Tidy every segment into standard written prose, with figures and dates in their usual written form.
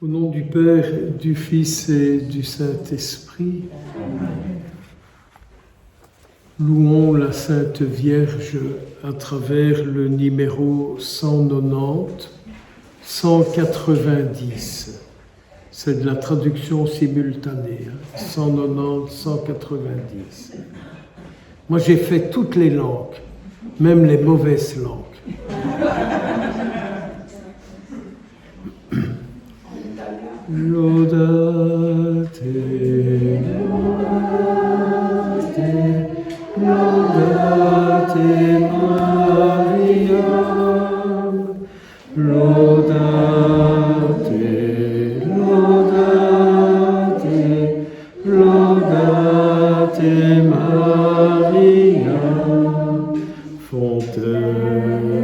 Au nom du Père, du Fils et du Saint-Esprit, louons la Sainte Vierge à travers le numéro 190, 190. C'est de la traduction simultanée, 190, 190. Moi, j'ai fait toutes les langues, même les mauvaises langues. Laudate, laudate, laudate Mariam, laudate, laudate, laudate Mariam, fontaine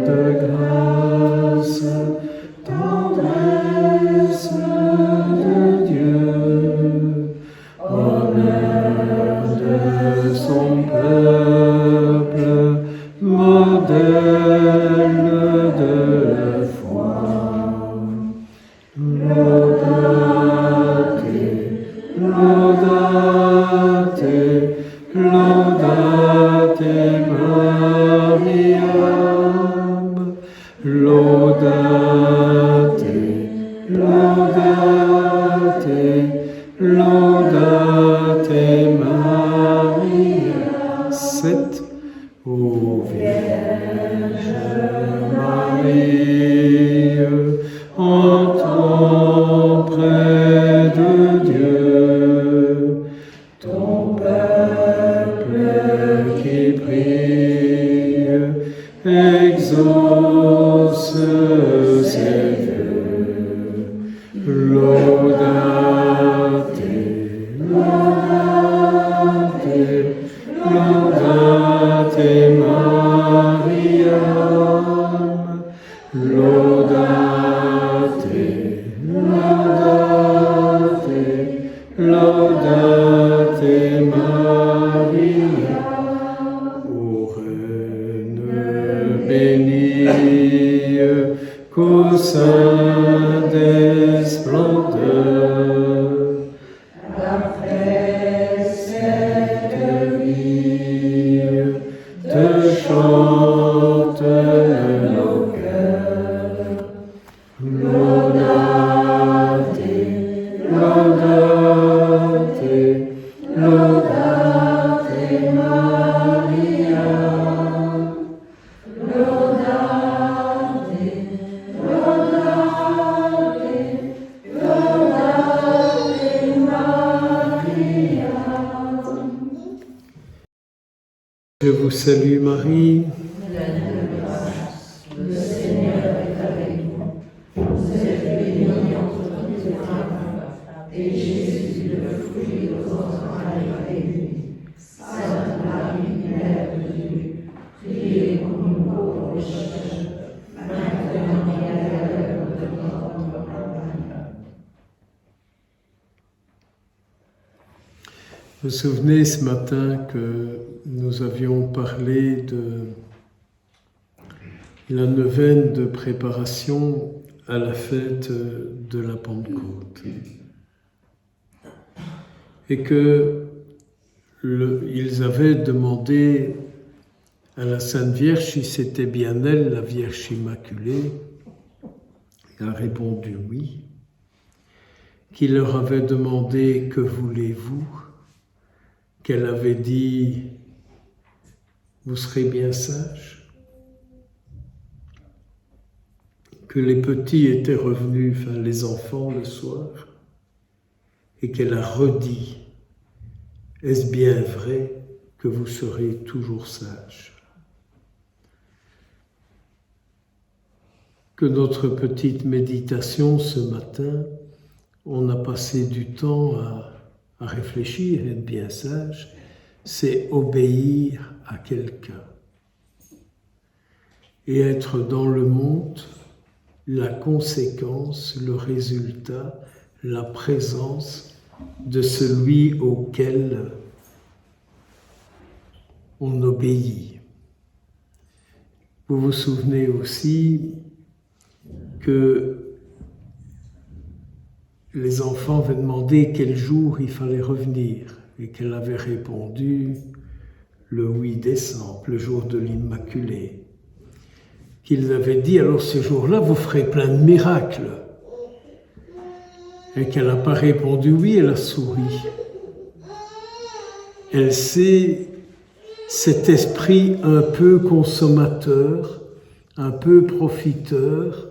de grâce, tendresse de Dieu, honneur de son peuple, modèle de foi. Laudate, laudate, laudate Mariam, laudate, laudate, laudate Maria. 7. Ô Vierge Marie, entends près de Dieu ton peuple qui prie, exauce ses vœux. Laudate, laudate, laudate Mariam, laudate, laudate, laudate Maria. Ô Reine bénie, qu'au sein des splendeurs, après cette vie, te chante nos cœurs. Laudate, laudate, laudate Maria. Laudate, laudate, laudate Maria. Je vous salue Marie. Le Seigneur est avec vous. Vous êtes bénie entre toutes les femmes, et Jésus, le fruit de vos entrailles, est béni. Sainte Marie, Mère de Dieu, priez pour nous pauvres pécheurs, maintenant et à l'heure de notre mort. Amen. Vous vous souvenez ce matin que nous avions parlé de la neuvaine de préparation à la fête de la Pentecôte. Et que ils avaient demandé à la Sainte Vierge si c'était bien elle, la Vierge Immaculée. Elle a répondu oui. Qu'il leur avait demandé « Que voulez-vous » qu'elle avait dit « Vous serez bien sage » que les petits étaient revenus, enfin les enfants, le soir, et qu'elle a redit « Est-ce bien vrai que vous serez toujours sages ?» Que notre petite méditation ce matin, on a passé du temps à réfléchir, être bien sage, c'est obéir à quelqu'un. Et être dans le monde, la conséquence, le résultat, la présence de celui auquel on obéit. Vous vous souvenez aussi que les enfants avaient demandé quel jour il fallait revenir et qu'elle avait répondu le 8 décembre, le jour de l'Immaculée. Qu'ils avaient dit, alors ce jour-là, vous ferez plein de miracles. Et qu'elle n'a pas répondu oui, elle a souri. Elle sait cet esprit un peu consommateur, un peu profiteur,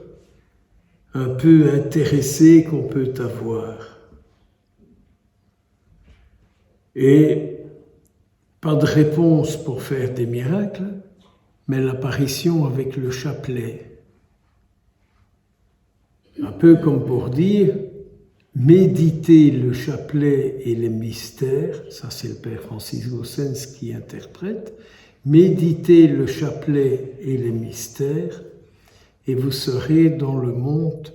un peu intéressé qu'on peut avoir. Et pas de réponse pour faire des miracles, mais l'apparition avec le chapelet. Un peu comme pour dire, méditer le chapelet et les mystères, ça c'est le Père Francis Gossens qui interprète, méditez le chapelet et les mystères, et vous serez dans le monde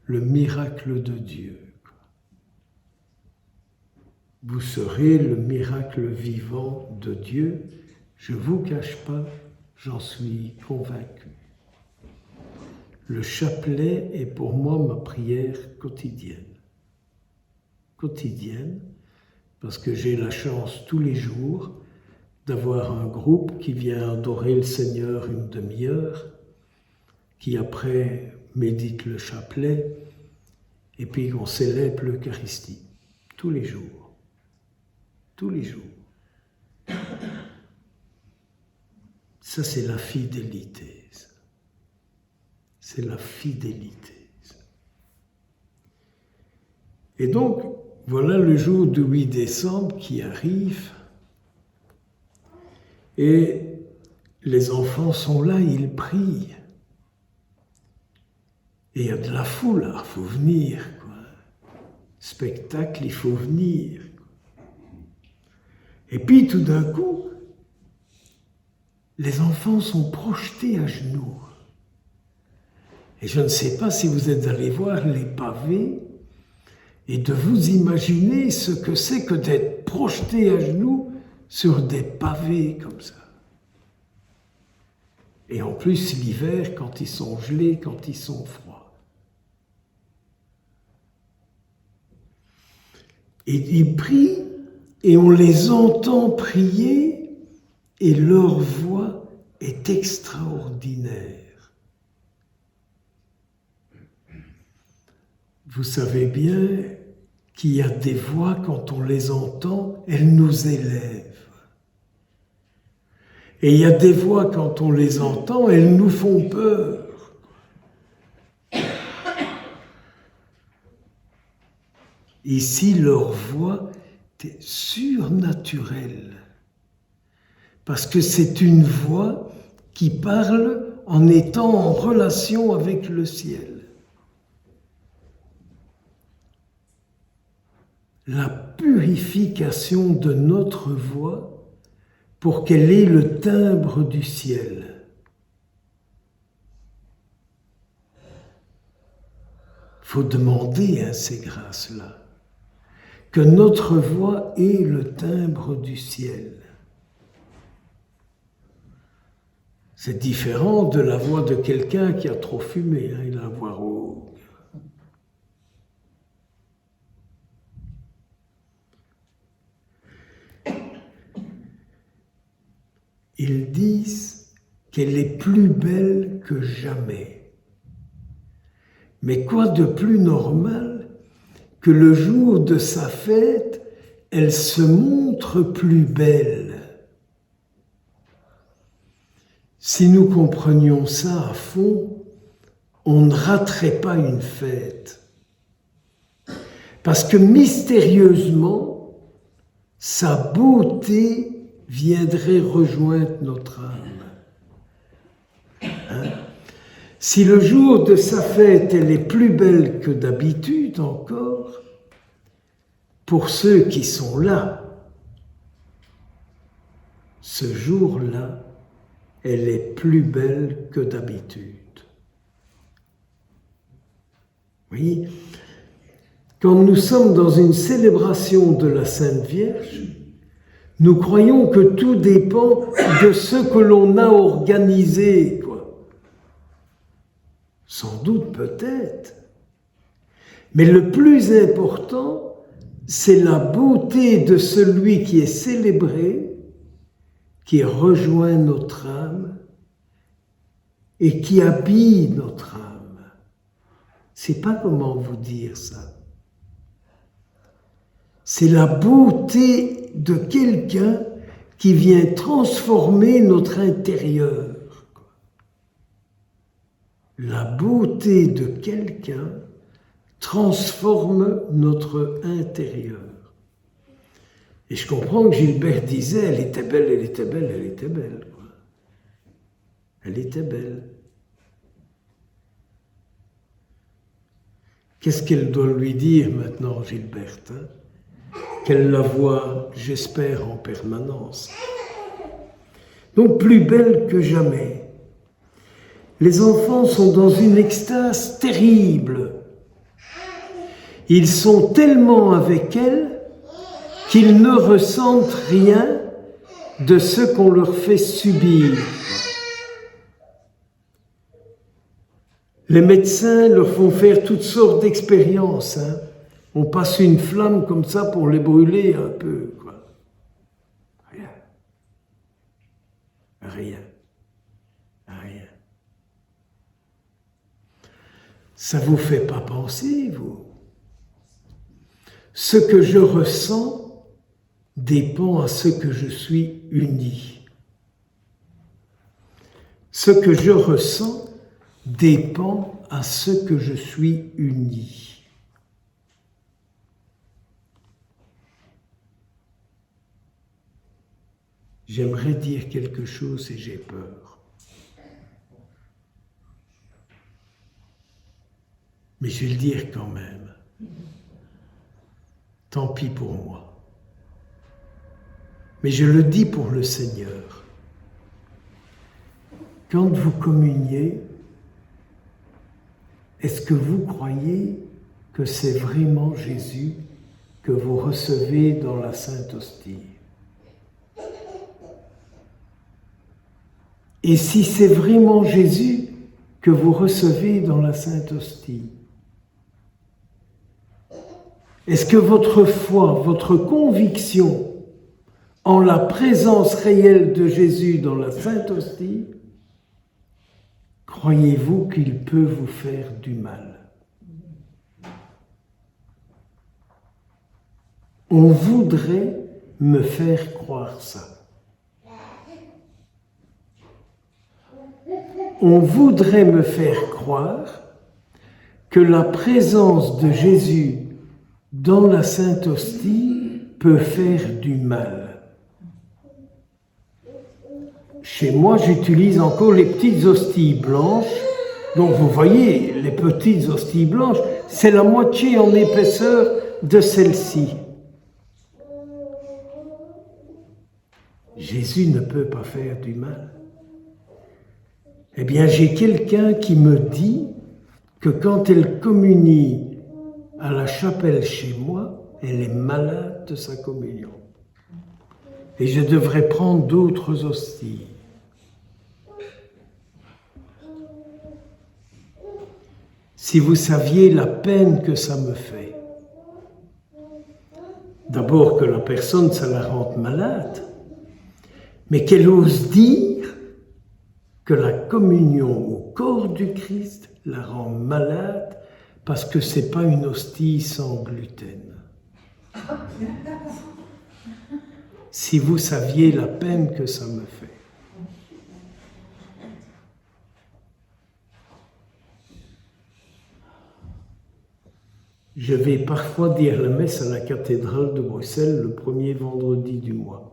le miracle de Dieu. Vous serez le miracle vivant de Dieu. Je ne vous cache pas, j'en suis convaincu. Le chapelet est pour moi ma prière quotidienne. Quotidienne, parce que j'ai la chance tous les jours d'avoir un groupe qui vient adorer le Seigneur une demi-heure, qui après médite le chapelet, et puis on célèbre l'Eucharistie, tous les jours. Tous les jours. Ça, c'est la fidélité. C'est la fidélité. Et donc, voilà le jour du 8 décembre qui arrive, et les enfants sont là, ils prient. Et il y a de la foule, il faut venir, quoi. Spectacle, il faut venir. Et puis tout d'un coup, les enfants sont projetés à genoux. Et je ne sais pas si vous êtes allés voir les pavés et de vous imaginer ce que c'est que d'être projeté à genoux sur des pavés comme ça. Et en plus l'hiver, quand ils sont gelés, quand ils sont froids. Et ils prient, et on les entend prier, et leur voix est extraordinaire. Vous savez bien qu'il y a des voix, quand on les entend, elles nous élèvent. Et il y a des voix, quand on les entend, elles nous font peur. Ici, leur voix est surnaturelle, parce que c'est une voix qui parle en étant en relation avec le ciel. La purification de notre voix pour qu'elle ait le timbre du ciel. Il faut demander ces grâces-là. Que notre voix ait le timbre du ciel. C'est différent de la voix de quelqu'un qui a trop fumé, il a la voix rauque. Ils disent qu'elle est plus belle que jamais. Mais quoi de plus normal que le jour de sa fête, elle se montre plus belle. Si nous comprenions ça à fond, on ne raterait pas une fête. Parce que mystérieusement, sa beauté viendrait rejoindre notre âme. Si le jour de sa fête, elle est plus belle que d'habitude encore, pour ceux qui sont là, ce jour-là, elle est plus belle que d'habitude. Vous voyez, quand nous sommes dans une célébration de la Sainte Vierge, nous croyons que tout dépend de ce que l'on a organisé, quoi. Sans doute, peut-être. Mais le plus important, c'est la beauté de celui qui est célébré, qui rejoint notre âme et qui habille notre âme. Je ne sais pas comment vous dire ça. C'est la beauté de quelqu'un qui vient transformer notre intérieur. La beauté de quelqu'un transforme notre intérieur. Et je comprends que Gilbert disait, elle était belle, elle était belle, elle était belle. Elle était belle. Qu'est-ce qu'elle doit lui dire maintenant, Gilbert, hein? Qu'elle la voit, j'espère, en permanence. Donc plus belle que jamais. Les enfants sont dans une extase terrible. Ils sont tellement avec elle qu'ils ne ressentent rien de ce qu'on leur fait subir. Les médecins leur font faire toutes sortes d'expériences. Hein. On passe une flamme comme ça pour les brûler un peu. Quoi. Rien. Rien. Rien. Ça ne vous fait pas penser, vous? Ce que je ressens dépend à ce que je suis uni. Ce que je ressens dépend à ce que je suis uni. J'aimerais dire quelque chose et j'ai peur. Mais je vais le dire quand même. Tant pis pour moi. Mais je le dis pour le Seigneur. Quand vous communiez, est-ce que vous croyez que c'est vraiment Jésus que vous recevez dans la Sainte Hostie? Et si c'est vraiment Jésus que vous recevez dans la Sainte Hostie, est-ce que votre foi, votre conviction en la présence réelle de Jésus dans la Sainte Hostie, croyez-vous qu'il peut vous faire du mal? On voudrait me faire croire ça. On voudrait me faire croire que la présence de Jésus dans la Sainte Hostie peut faire du mal. Chez moi, j'utilise encore les petites hosties blanches. Donc vous voyez, les petites hosties blanches, c'est la moitié en épaisseur de celle-ci. Jésus ne peut pas faire du mal. Eh bien, j'ai quelqu'un qui me dit que quand elle communie à la chapelle chez moi, elle est malade de sa communion. Et je devrais prendre d'autres hosties. Si vous saviez la peine que ça me fait. D'abord que la personne, ça la rende malade, mais qu'elle ose dire que la communion au corps du Christ la rend malade parce que ce n'est pas une hostie sans gluten. Si vous saviez la peine que ça me fait. Je vais parfois dire la messe à la cathédrale de Bruxelles le premier vendredi du mois.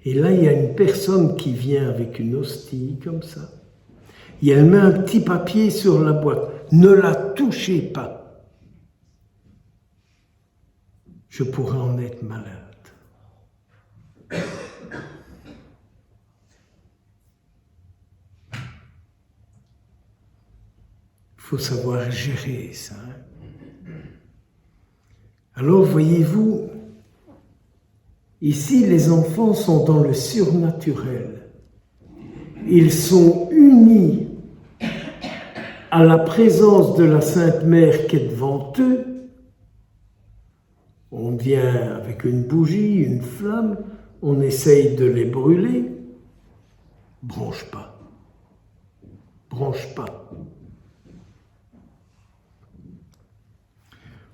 Et là, il y a une personne qui vient avec une hostie comme ça. Et elle met un petit papier sur la boîte. Ne la touchez pas. Je pourrais en être malade. Il faut savoir gérer ça. Alors, voyez-vous, ici, les enfants sont dans le surnaturel. Ils sont unis à la présence de la Sainte Mère qui est devant eux. On vient avec une bougie, une flamme, on essaye de les brûler. Bronche pas. Bronche pas.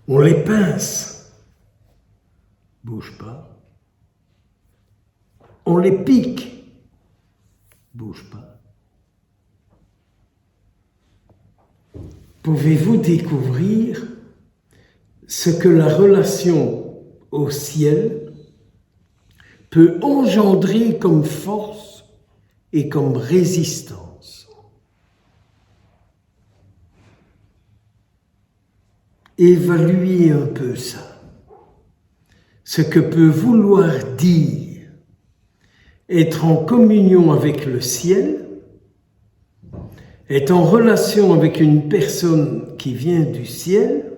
On les pince. Bouge pas. On les pique. Bouge pas. Pouvez-vous découvrir ce que la relation au ciel peut engendrer comme force et comme résistance? Évaluez un peu ça. Ce que peut vouloir dire être en communion avec le ciel, être en relation avec une personne qui vient du ciel,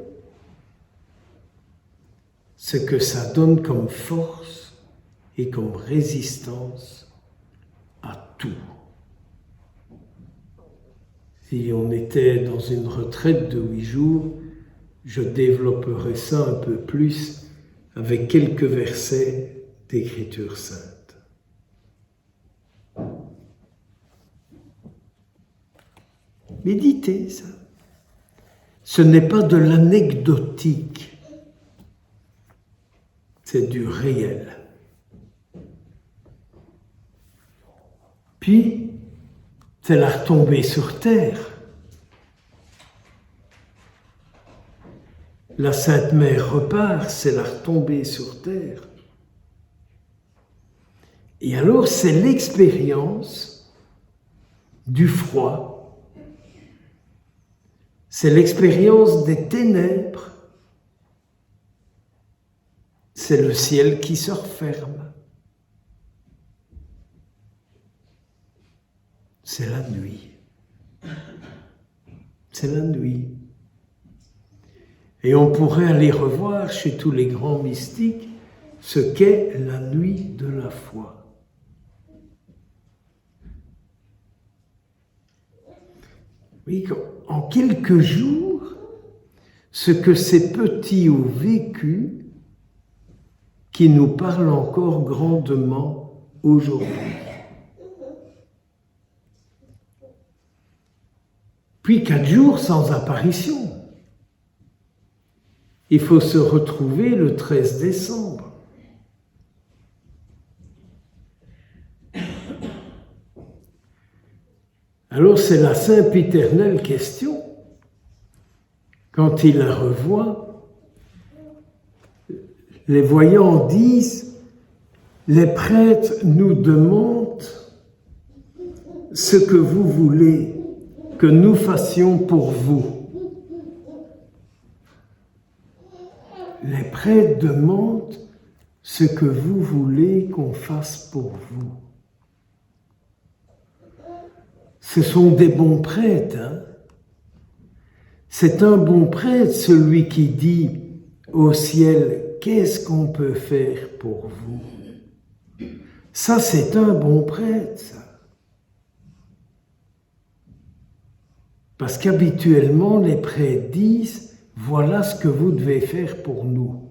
ce que ça donne comme force et comme résistance à tout. Si on était dans une retraite de 8 jours, je développerai ça un peu plus avec quelques versets d'Écriture sainte. Méditez ça. Ce n'est pas de l'anecdotique, c'est du réel. Puis, c'est la retombée sur terre. La Sainte Mère repart, c'est la retombée sur terre. Et alors, c'est l'expérience du froid. C'est l'expérience des ténèbres. C'est le ciel qui se referme. C'est la nuit. C'est la nuit. Et on pourrait aller revoir chez tous les grands mystiques ce qu'est la nuit de la foi. Oui, en quelques jours, ce que ces petits ont vécu qui nous parlent encore grandement aujourd'hui. Puis 4 jours sans apparition. Il faut se retrouver le 13 décembre. Alors c'est la sempiternelle question. Quand il la revoit, les voyants disent, les prêtres nous demandent ce que vous voulez que nous fassions pour vous. Les prêtres demandent ce que vous voulez qu'on fasse pour vous. Ce sont des bons prêtres. Hein? C'est un bon prêtre, celui qui dit au ciel, qu'est-ce qu'on peut faire pour vous? Ça, c'est un bon prêtre, ça. Parce qu'habituellement, les prêtres disent, voilà ce que vous devez faire pour nous.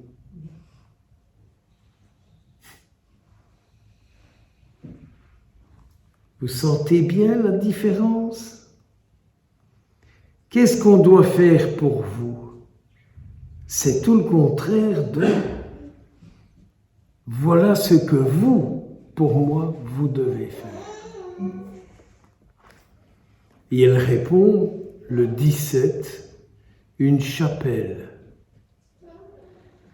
Vous sentez bien la différence? Qu'est-ce qu'on doit faire pour vous? C'est tout le contraire de voilà ce que vous, pour moi, vous devez faire. Et elle répond le 17, une chapelle.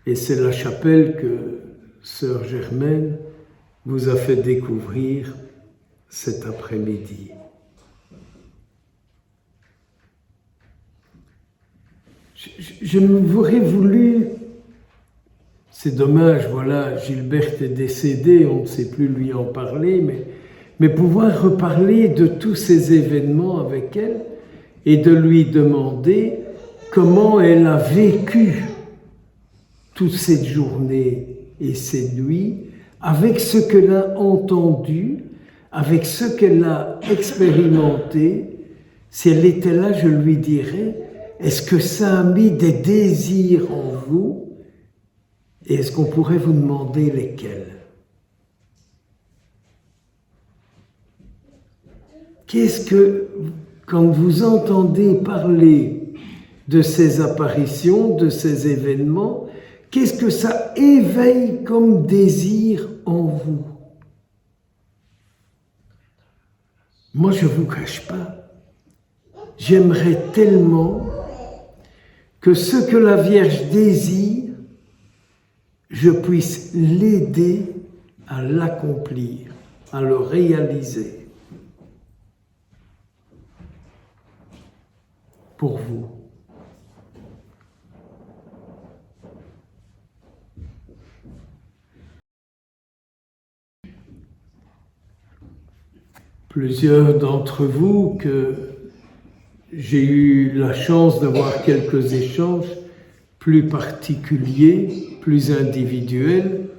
Et c'est la chapelle que Sœur Germaine vous a fait découvrir cet après-midi. Je m'aurais voulu, c'est dommage, voilà, Gilberte est décédée, on ne sait plus lui en parler, mais pouvoir reparler de tous ces événements avec elle et de lui demander comment elle a vécu toute cette journée et ces nuits avec ce qu'elle a entendu, avec ce qu'elle a expérimenté Si elle était là, je lui dirais, est-ce que ça a mis des désirs en vous? Et est-ce qu'on pourrait vous demander lesquels? Qu'est-ce que, quand vous entendez parler de ces apparitions, de ces événements, qu'est-ce que ça éveille comme désir en vous? Moi, je ne vous cache pas, j'aimerais tellement que ce que la Vierge désire, je puisse l'aider à l'accomplir, à le réaliser. Pour vous. Plusieurs d'entre vous que j'ai eu la chance d'avoir quelques échanges plus particuliers, plus individuels.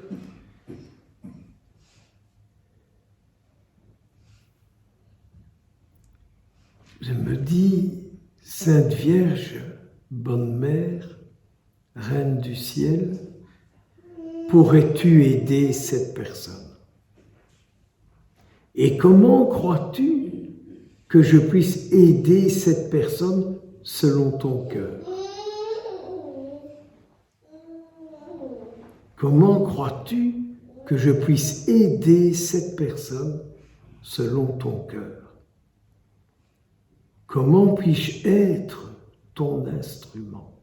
Je me dis, Sainte Vierge, bonne mère, Reine du ciel, pourrais-tu aider cette personne? Et comment crois-tu que je puisse aider cette personne selon ton cœur? Comment crois-tu que je puisse aider cette personne selon ton cœur? Comment puis-je être ton instrument?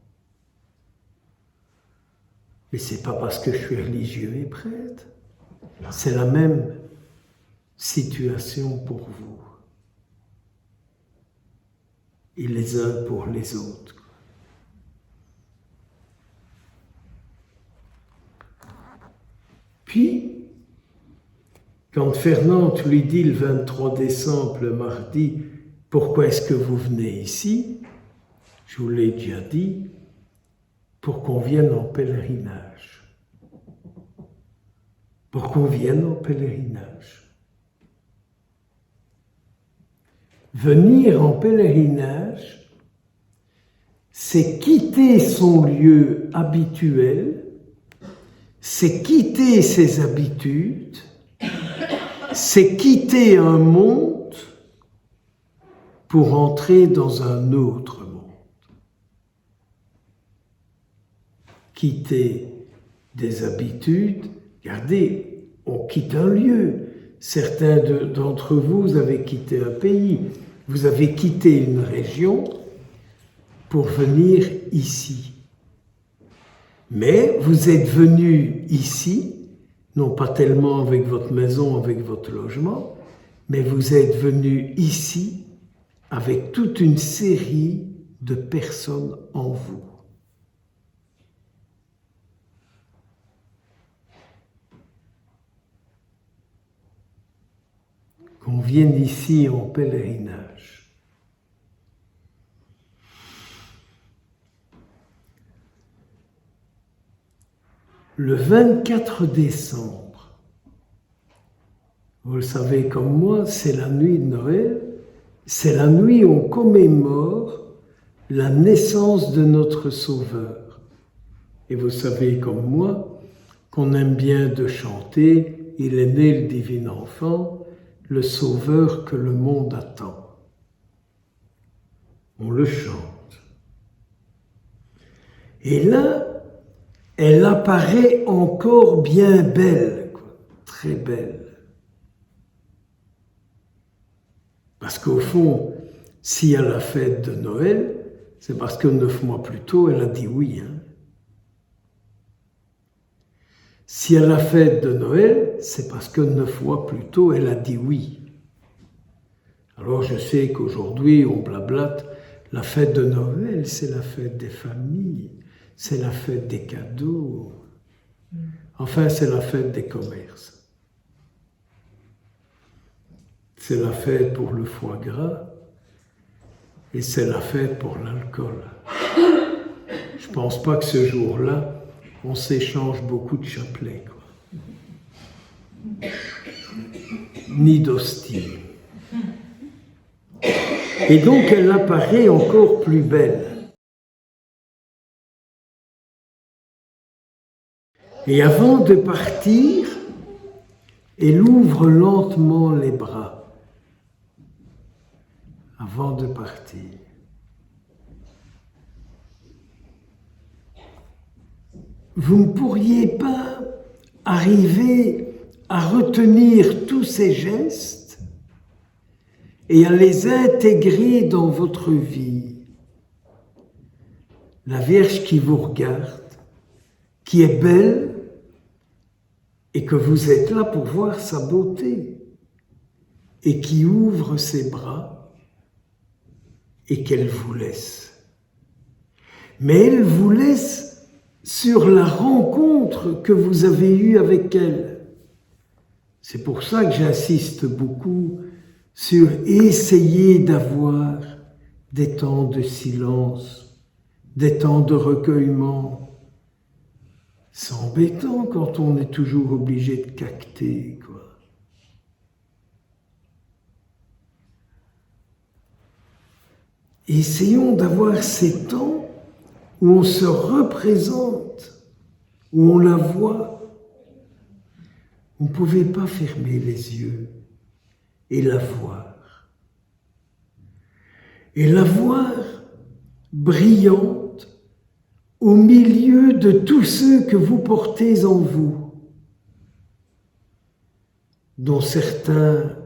Mais ce n'est pas parce que je suis religieux et prêtre. C'est la même situation pour vous. Et les uns pour les autres. Puis, quand Fernand lui dit le 23 décembre, le mardi, « Pourquoi est-ce que vous venez ici ?» Je vous l'ai déjà dit, pour qu'on vienne en pèlerinage. Pour qu'on vienne en pèlerinage. Venir en pèlerinage, c'est quitter son lieu habituel, c'est quitter ses habitudes, c'est quitter un monde pour entrer dans un autre monde. Quitter des habitudes, regardez, on quitte un lieu. Certains d'entre vous avez quitté un pays, vous avez quitté une région pour venir ici. Mais vous êtes venu ici, non pas tellement avec votre maison, avec votre logement, mais vous êtes venu ici avec toute une série de personnes en vous. Qu'on vienne ici en pèlerinage. Le 24 décembre, vous le savez comme moi, c'est la nuit de Noël, c'est la nuit où on commémore la naissance de notre Sauveur. Et vous savez comme moi qu'on aime bien de chanter « Il est né le divin enfant », le Sauveur que le monde attend. On le chante. Et là, elle apparaît encore bien belle, quoi, très belle. Parce qu'au fond, s'il y a la fête de Noël, c'est parce que 9 mois plus tôt, elle a dit oui. Hein. S'il y a la fête de Noël, c'est parce que 9 mois plus tôt, elle a dit oui. Alors je sais qu'aujourd'hui, on blablate, la fête de Noël, c'est la fête des familles, c'est la fête des cadeaux. Enfin, c'est la fête des commerces. C'est la fête pour le foie gras et c'est la fête pour l'alcool. Je ne pense pas que ce jour-là, on s'échange beaucoup de chapelets, quoi. Ni d'hosties. Et donc elle apparaît encore plus belle. Et avant de partir, elle ouvre lentement les bras. Avant de partir. Vous ne pourriez pas arriver à retenir tous ces gestes et à les intégrer dans votre vie. La Vierge qui vous regarde, qui est belle et que vous êtes là pour voir sa beauté et qui ouvre ses bras et qu'elle vous laisse. Mais elle vous laisse sur la rencontre que vous avez eue avec elle. C'est pour ça que j'insiste beaucoup sur essayer d'avoir des temps de silence, des temps de recueillement. C'est embêtant quand on est toujours obligé de cacter, quoi. Essayons d'avoir ces temps où on se représente, où on la voit. Vous ne pouvez pas fermer les yeux et la voir. Et la voir brillante au milieu de tous ceux que vous portez en vous, dont certains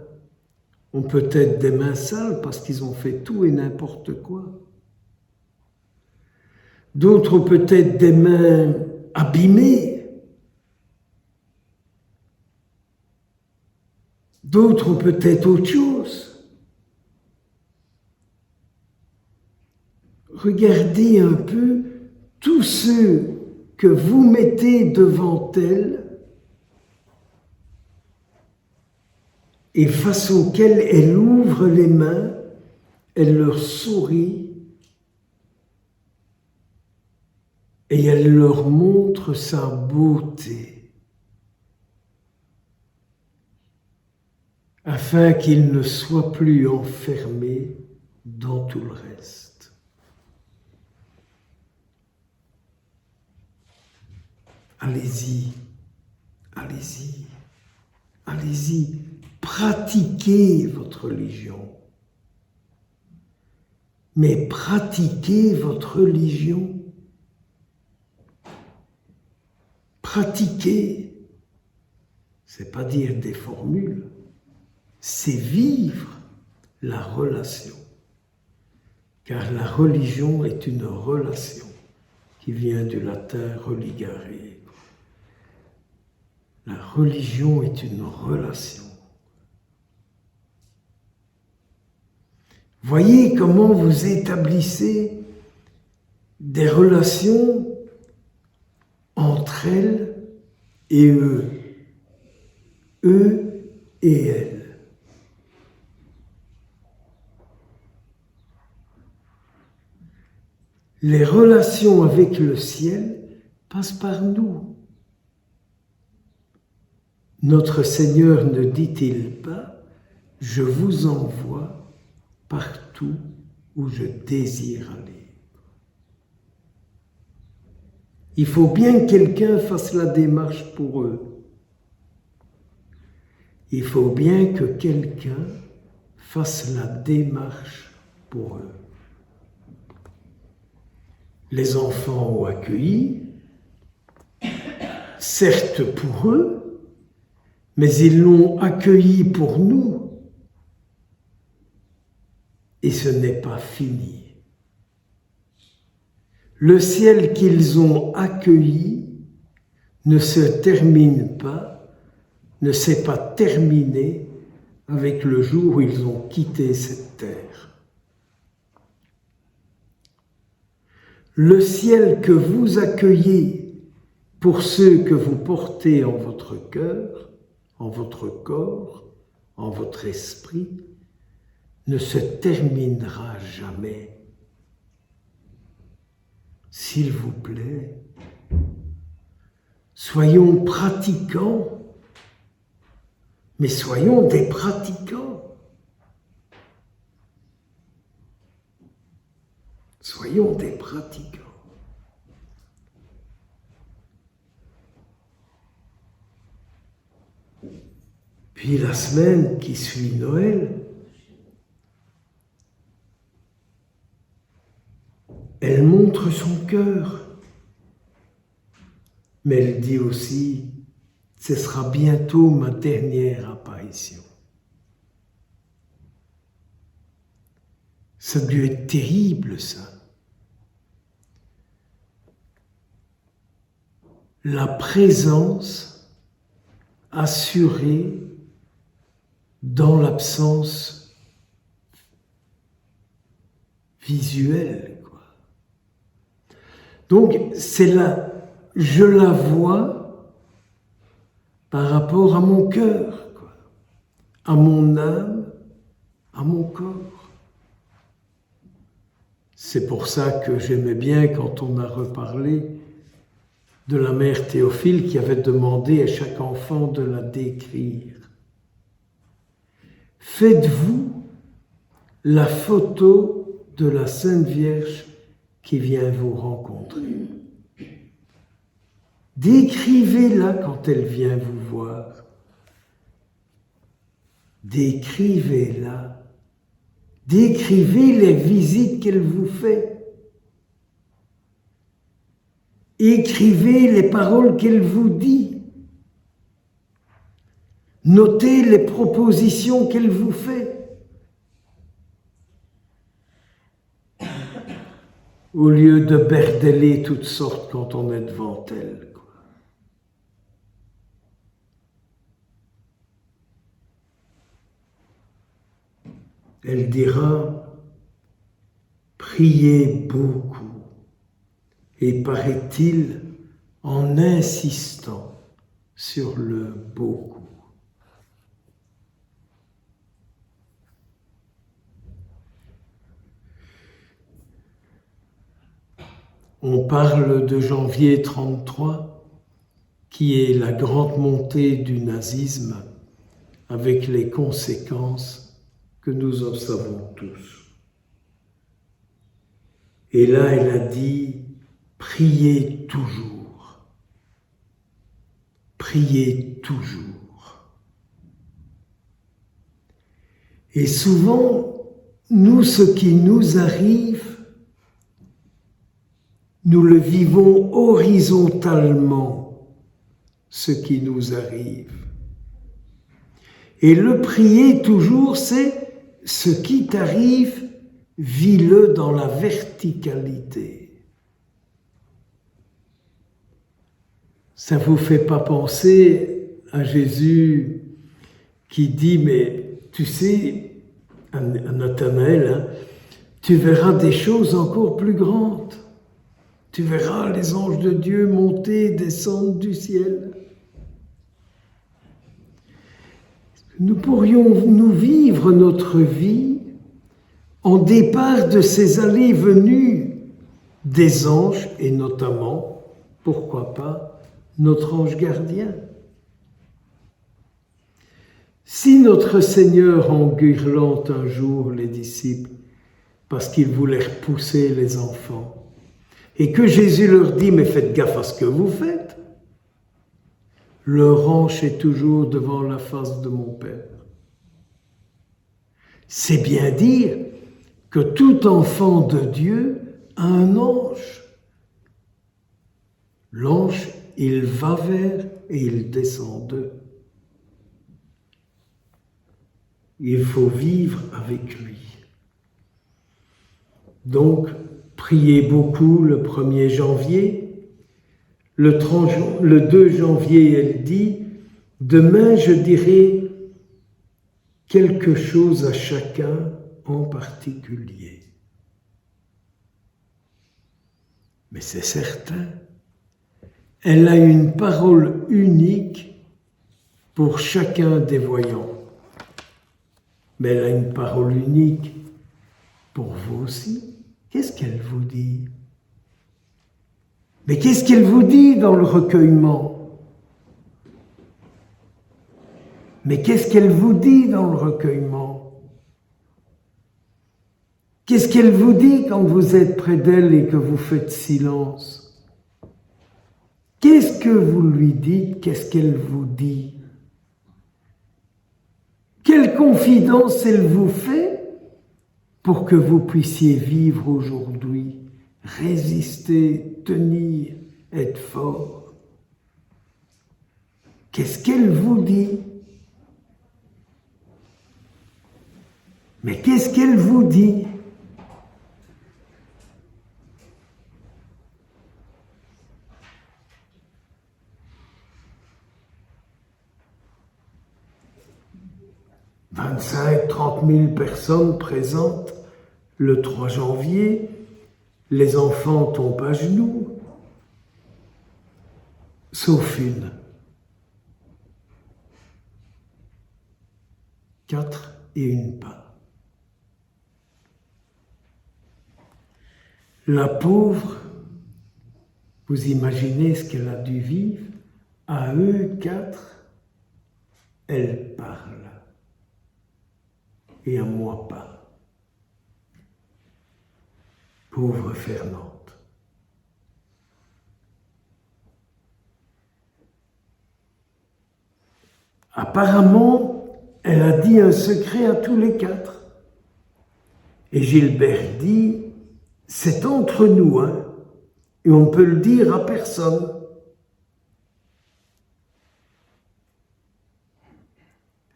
ont peut-être des mains sales parce qu'ils ont fait tout et n'importe quoi. D'autres ont peut-être des mains abîmées. D'autres ont peut-être autre chose. Regardez un peu tous ceux que vous mettez devant elle et face auxquels elle ouvre les mains, elle leur sourit et elle leur montre sa beauté, afin qu'ils ne soient plus enfermés dans tout le reste. Allez-y, allez-y, allez-y, pratiquez votre religion. Mais pratiquez votre religion. Pratiquer, c'est pas dire des formules, c'est vivre la relation. Car la religion est une relation qui vient du latin religare. La religion est une relation. Voyez comment vous établissez des relations entre elle et eux et elle. Les relations avec le ciel passent par nous. Notre Seigneur ne dit-il pas « Je vous envoie partout où je désire aller ». Il faut bien que quelqu'un fasse la démarche pour eux. Il faut bien que quelqu'un fasse la démarche pour eux. Les enfants ont accueilli, certes pour eux, mais ils l'ont accueilli pour nous. Et ce n'est pas fini. Le ciel qu'ils ont accueilli ne se termine pas, ne s'est pas terminé avec le jour où ils ont quitté cette terre. Le ciel que vous accueillez pour ceux que vous portez en votre cœur, en votre corps, en votre esprit, ne se terminera jamais. S'il vous plaît, soyons pratiquants, mais soyons des pratiquants. soyons des pratiquants. Puis la semaine qui suit Noël, elle montre son cœur, mais elle dit aussi, ce sera bientôt ma dernière apparition. Ça a dû être terrible, ça. La présence assurée dans l'absence visuelle, quoi. Donc, c'est là, je la vois par rapport à mon cœur, quoi, à mon âme, à mon corps. C'est pour ça que j'aimais bien quand on a reparlé de la mère Théophile qui avait demandé à chaque enfant de la décrire. Faites-vous la photo de la Sainte Vierge qui vient vous rencontrer. Décrivez-la quand elle vient vous voir. Décrivez-la. Décrivez les visites qu'elle vous fait. Écrivez les paroles qu'elle vous dit. Notez les propositions qu'elle vous fait. Au lieu de berdeler toutes sortes quand on est devant elle. Elle dira, priez beaucoup, et paraît-il, en insistant sur le beaucoup. On parle de janvier 1933, qui est la grande montée du nazisme, avec les conséquences que nous en savons tous. Et là, elle a dit, priez toujours. Priez toujours. Et souvent, nous, ce qui nous arrive, nous le vivons horizontalement, ce qui nous arrive. Et le prier toujours, c'est ce qui t'arrive, vis-le dans la verticalité. Ça ne vous fait pas penser à Jésus qui dit, mais tu sais, à Nathanaël, hein, tu verras des choses encore plus grandes. Tu verras les anges de Dieu monter, descendre du ciel. Nous pourrions nous vivre notre vie en départ de ces allées-venues des anges, et notamment, pourquoi pas, notre ange gardien. Si notre Seigneur enguirlante un jour les disciples parce qu'ils voulaient repousser les enfants, et que Jésus leur dit « mais faites gaffe à ce que vous faites », leur ange est toujours devant la face de mon Père. C'est bien dire que tout enfant de Dieu a un ange. L'ange, il va vers et il descend d'eux. Il faut vivre avec lui. Donc, priez beaucoup le 1er janvier. Le 2 janvier, elle dit, demain je dirai quelque chose à chacun en particulier. Mais c'est certain, elle a une parole unique pour chacun des voyants. Mais elle a une parole unique pour vous aussi. Qu'est-ce qu'elle vous dit ? Mais qu'est-ce qu'elle vous dit dans le recueillement ? Mais qu'est-ce qu'elle vous dit dans le recueillement ? Qu'est-ce qu'elle vous dit quand vous êtes près d'elle et que vous faites silence? Qu'est-ce que vous lui dites? Qu'est-ce qu'elle vous dit? Quelle confidence elle vous fait pour que vous puissiez vivre aujourd'hui, résister, tenir, être fort? Qu'est-ce qu'elle vous dit? Mais qu'est-ce qu'elle vous dit? « 25-30 000 personnes présentes le 3 janvier, les enfants tombent à genoux, sauf une. 4 et une pas. La pauvre, vous imaginez ce qu'elle a dû vivre? À eux 4, elle parle. Et à moi pas. Pauvre Fernande. Apparemment, elle a dit un secret à tous les 4. Et Gilbert dit, c'est entre nous, hein, et on peut le dire à personne.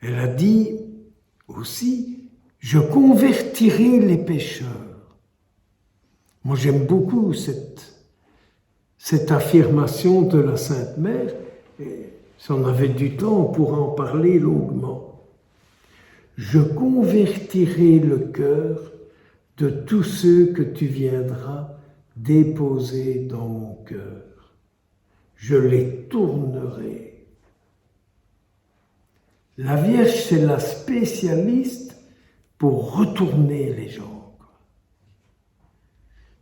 Elle a dit aussi, je convertirai les pécheurs. Moi, j'aime beaucoup cette affirmation de la Sainte Mère. Et si on avait du temps, on pourrait en parler longuement. Je convertirai le cœur de tous ceux que tu viendras déposer dans mon cœur. Je les tournerai. La Vierge, c'est la spécialiste pour retourner les gens.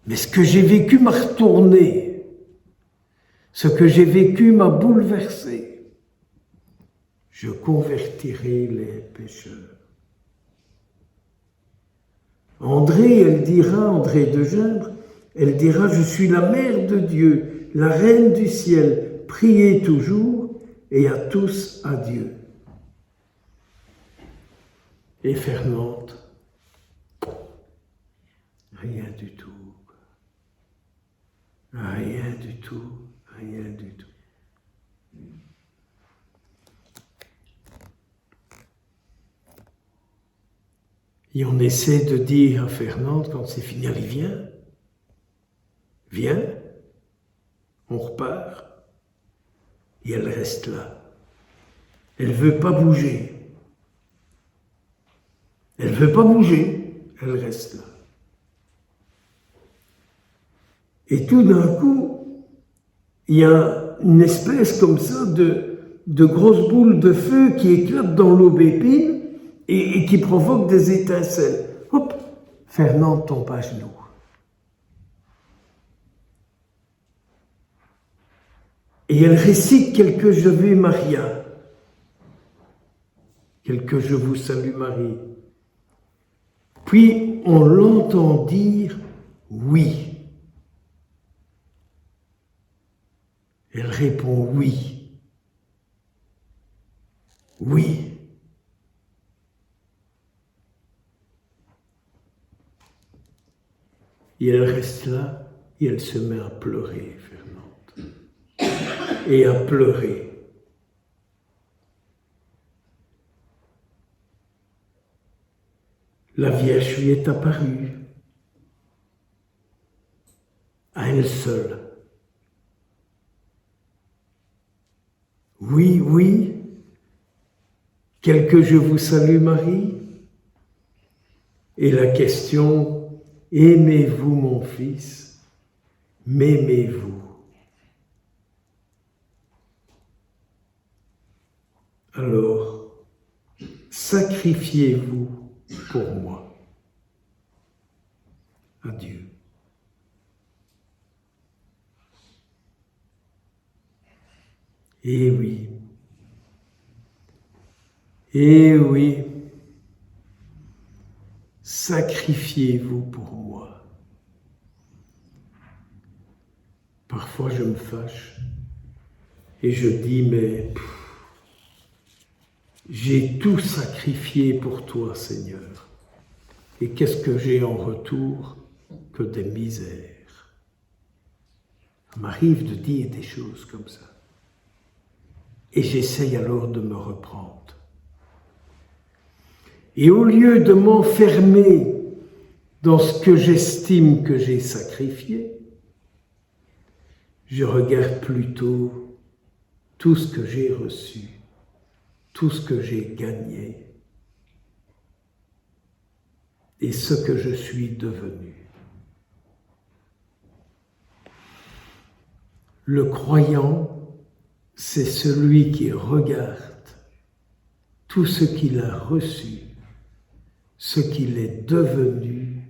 Mais ce que j'ai vécu m'a retourné. Ce que j'ai vécu m'a bouleversé. Je convertirai les pécheurs. André de Gimbre, elle dira, je suis la mère de Dieu, la reine du ciel, priez toujours et à tous adieu. Et Fernande, rien du tout. Rien du tout, rien du tout. Et on essaie de dire à Fernande, quand c'est fini, allez, viens, on repart. Et elle reste là. Elle ne veut pas bouger. Elle ne veut pas bouger, elle reste là. Et tout d'un coup, il y a une espèce comme ça de grosses boules de feu qui éclatent dans l'aubépine et qui provoquent des étincelles. Hop, Fernande tombe à genoux. Et elle récite quelques Je vais Maria, quelques Je vous salue Marie. Puis on l'entend dire oui. Elle répond oui. Oui. Et elle reste là et elle se met à pleurer, Fernande. Et à pleurer. La Vierge lui est apparue, à elle seule. Oui, oui, quelque Je vous salue Marie. Et la question, aimez-vous mon fils? M'aimez-vous? Alors, sacrifiez-vous pour moi. Adieu. Eh oui. Eh oui. sacrifiez-vous pour moi. Parfois je me fâche et je dis, mais j'ai tout sacrifié pour toi, Seigneur. Et qu'est-ce que j'ai en retour que des misères? Ça m'arrive de dire des choses comme ça. Et j'essaye alors de me reprendre. Et au lieu de m'enfermer dans ce que j'estime que j'ai sacrifié, je regarde plutôt tout ce que j'ai reçu, tout ce que j'ai gagné et ce que je suis devenu. Le croyant, c'est celui qui regarde tout ce qu'il a reçu, ce qu'il est devenu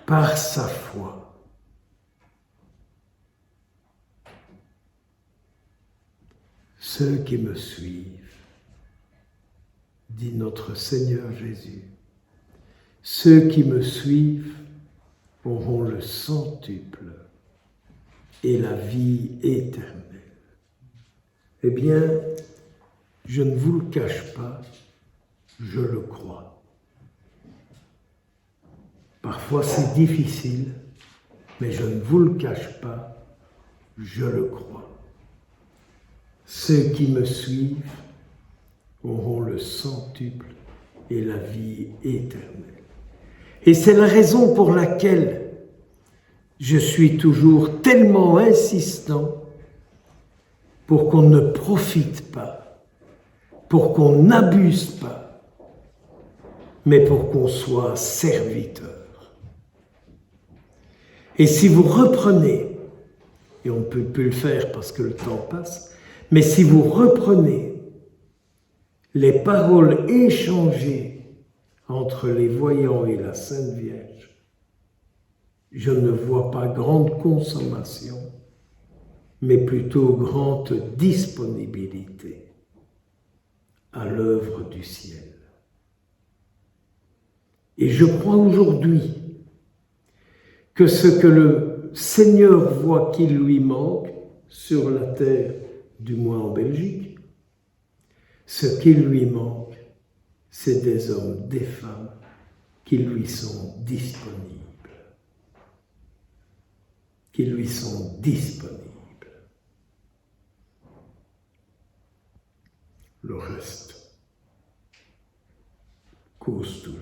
par sa foi. Ceux qui me suivent, dit notre Seigneur Jésus, ceux qui me suivent auront le centuple et la vie éternelle. Eh bien, je ne vous le cache pas, je le crois. Parfois c'est difficile, mais je ne vous le cache pas, je le crois. Ceux qui me suivent auront le centuple et la vie éternelle. Et c'est la raison pour laquelle je suis toujours tellement insistant pour qu'on ne profite pas, pour qu'on n'abuse pas, mais pour qu'on soit serviteur. Et si vous reprenez, et on ne peut plus le faire parce que le temps passe, mais si vous reprenez les paroles échangées entre les voyants et la Sainte Vierge, je ne vois pas grande consommation, mais plutôt grande disponibilité à l'œuvre du ciel. Et je crois aujourd'hui que ce que le Seigneur voit qu'il lui manque sur la terre, du moins en Belgique, ce qu'il lui manque, c'est des hommes, des femmes qui lui sont disponibles. Qui lui sont disponibles. Le reste cause toujours.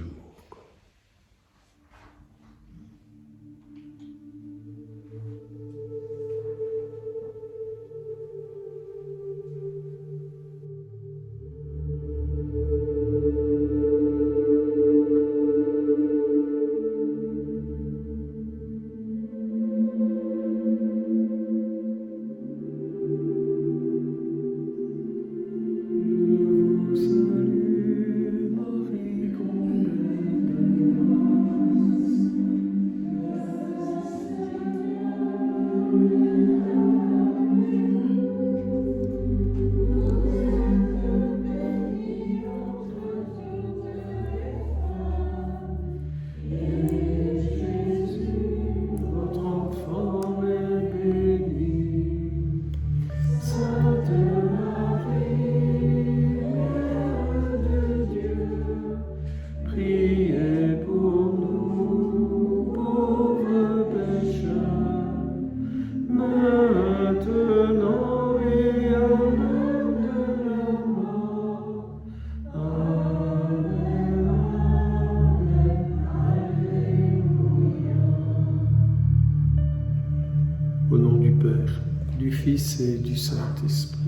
Au nom du Père, du Fils et du Saint-Esprit.